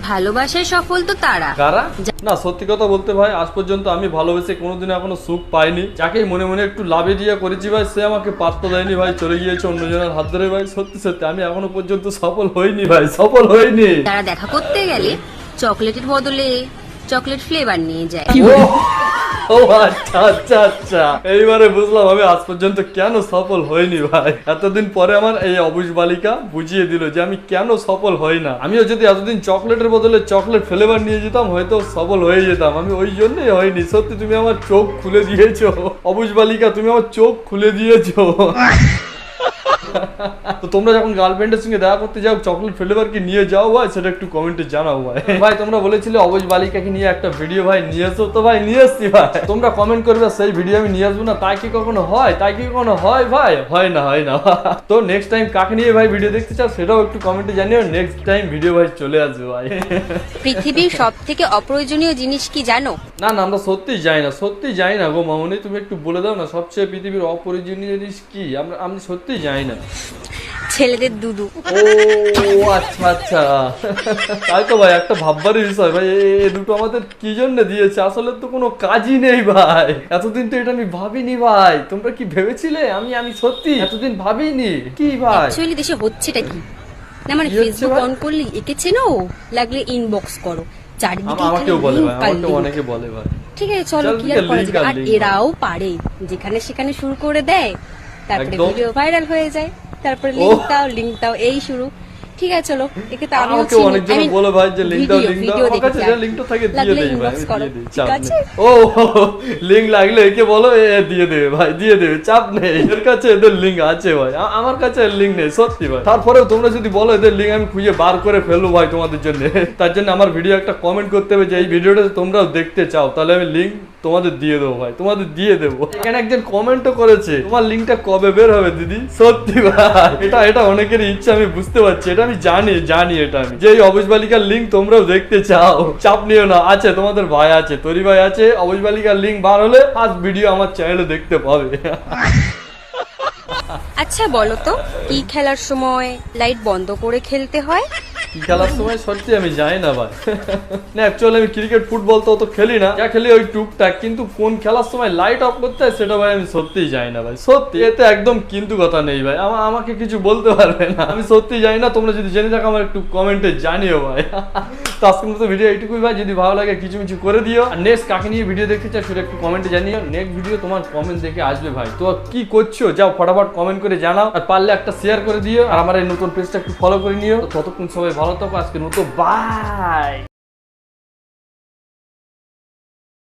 ভালোবাসায় সফল তো তারা কারা না, সত্যি কথা বলতে ভাই আজ পর্যন্ত আমি ভালোবেসে কোনোদিন এখনো সুখ পাইনি। যাকেই মনে মনে একটু লাভে দিয়ে করেছি ভাই, সে আমাকে পাত্তা দেয়নি ভাই, চলে গিয়েছে অন্যজনের হাত ধরে ভাই। সত্যি সত্যি আমি এখনো পর্যন্ত সফল হইনি ভাই, সফল হইনি। তারা দেখা করতে গেলে চকলেটের বদলে চকলেট ফ্লেভার নিয়ে যায়। ও আচ্ছা আচ্ছা আচ্ছা, এইবারে বুঝলাম আমি আজ পর্যন্ত কেন সফল হইনি ভাই। এতদিন পরে আমার এই অবুঝ বালিকা বুঝিয়ে দিল যে আমি কেন সফল হই না। আমিও যদি এতদিন চকলেটের বদলে চকলেট ফ্লেভার নিয়ে যেতাম হয়তো সফল হয়ে যেতাম। আমি ওই জন্যই হয়নি। সত্যি তুমি আমার চোখ খুলে দিয়েছো অবুঝ বালিকা, তুমি আমার চোখ খুলে দিয়েছো। তো তোমরা যখন গার্লফ্রেন্ডের সঙ্গে দেখা করতে যাও চকলেট ফ্লেভার কি নিয়ে যাও ভাই, সেটা একটু কমেন্টে জানাও ভাই। ভাই তোমরা বলেছিলে অবুঝ বালিকাকে নিয়ে একটা ভিডিও ভাই নিয়ে এসো, তো ভাই নিয়ে এসছি ভাই। তোমরা কমেন্ট করবে সেই ভিডিও আমি নিয়ে আসবো না, তাই কি কখনো হয়? তাই কি কখনো হয় ভাই? হয় না, হয় না। তো নেক্সট টাইম কাকে নিয়ে ভাই ভিডিও দেখতে চাও সেটাও একটু কমেন্টে জানিও। নেক্সট টাইম ভিডিও ভাই চলে আসবে ভাই। পৃথিবীর সব থেকে অপ্রয়োজনীয় জিনিস কি জানো? না না, আমরা সত্যি যাই না, সত্যি যাই না গো মামনি, তুমি একটু বলে দাও না সবচেয়ে পৃথিবীর অপরিজনীয় জিনিস কি? আমি সত্যি যাই না। ছেলেদের দুদু। ও আচ্ছা আচ্ছা, তাই তো ভাই একটা ভাববারই বিষয় ভাই। এই দুটো আমাদের কি জন্য দিয়েছে? আসলে তো কোনো কাজই নেই ভাই। এতদিন তো এটা আমি ভাবিনি ভাই। তোমরা কি ভেবেছিলে? আমি সত্যি এতদিন ভাবিনি কি ভাই। অ্যাকচুয়ালি দেশে হচ্ছেটা কি না, মানে কি হচ্ছে ফেসবুক ভাই? অন করলে একে চেনো, লাগলে ইনবক্স করো, চারিদিকে আমাকেও বলে ভাই, আমাকেও link। অনেকে বলে ভাই। ঠিক আছে চলো কি চারিদিকে আর করা link যাবে। আর আর link এরাও পারে, যেখানে সেখানে শুরু করে দেয়, তারপরে একদম। ভিডিও ভাইরাল হয়ে যায়, তারপরে লিংক দাও এই শুরু। ঠিক আছে চলো, একে তো আমিও আমাকে চিনি। অনেকজন বলে ভাই যে লিংক দাও, লিংক দাও। আমার কাছে যে লিংকটা থাকে দিয়ে লাগলে দেই ভাই, ইনবক্স আমি করো, দিয়ে দেই, ঠিক চাপ আছে? নেই। ও লিংক লাগলে একে বলো, এ দিয়ে দেবে ভাই, দিয়ে দেবে, চাপ নেই। এর কাছে এদের লিংক আছে ভাই, আমার কাছে লিংক নেই সত্যি ভাই। তারপরেও তোমরা যদি বলো এদের লিংক আমি খুঁজে বার করে ফেলবো ভাই তোমাদের জন্য। তার জন্য আমার ভিডিও একটা কমেন্ট করতে হবে যে এই ভিডিওটা তোমরাও দেখতে চাও, তাহলে আমি লিংক তোমাদের দিয়ে দেবো ভাই, তোমাদের দিয়ে দেবো। এখানে একজন কমেন্টও করেছে তোমার লিংকটা কবে বের হবে দিদি। সত্যি ভাই এটা অনেকেরই ইচ্ছা, আমি বুঝতে পারছি, এটা আমি জানি এটা আমি যে এই অবুঝ বালিকার লিংক তোমরাও দেখতে চাও। চাপ নিও না, আছে তোমাদের ভাই আছে, তরি ভাই আছে। অবুঝ বালিকার লিংক বার হলে ফার্স্ট ভিডিও আমার চ্যানেলে দেখতে পাবে। আচ্ছা বলো তো, কি খেলার সময় লাইট বন্ধ করে খেলতে হয়? কি খেলার সময় সত্যি আমি যাই না ভাই। না অ্যাকচুয়ালি আমি ক্রিকেট ফুটবল তো অত খেলি না, যা খেলি ওই টুকটাক। কিন্তু কোন খেলার সময় লাইট অফ করতে হয় সেটা ভাই আমি সত্যিই যাই না ভাই। সত্যি এতে একদম কিন্তু কথা নেই ভাই, আমাকে কিছু বলতে পারবে না, আমি সত্যি যাই না। তোমরা যদি জেনে থাকো আমার একটু কমেন্টে জানিও ভাই। তো আজকের মতো ভিডিও এইটুকুই ভাই, যদি ভালো লাগে কিছু করে দিও। আর নেক্সট কাকে নিয়ে ভিডিও দেখতে চাও সেটা একটু কমেন্টে জানিও। নেক্সট ভিডিও তোমার কমেন্ট দেখে আসবে ভাই। তো কি করছো যাও ফটাফট কমেন্ট করে জানাও, আর পারলে একটা শেয়ার করে দিও, আর আমার এই নতুন পেজটা একটু ফলো করে নিও। তো ততক্ষণ সবাই ভালো থাকো, আজকের মতো বাই।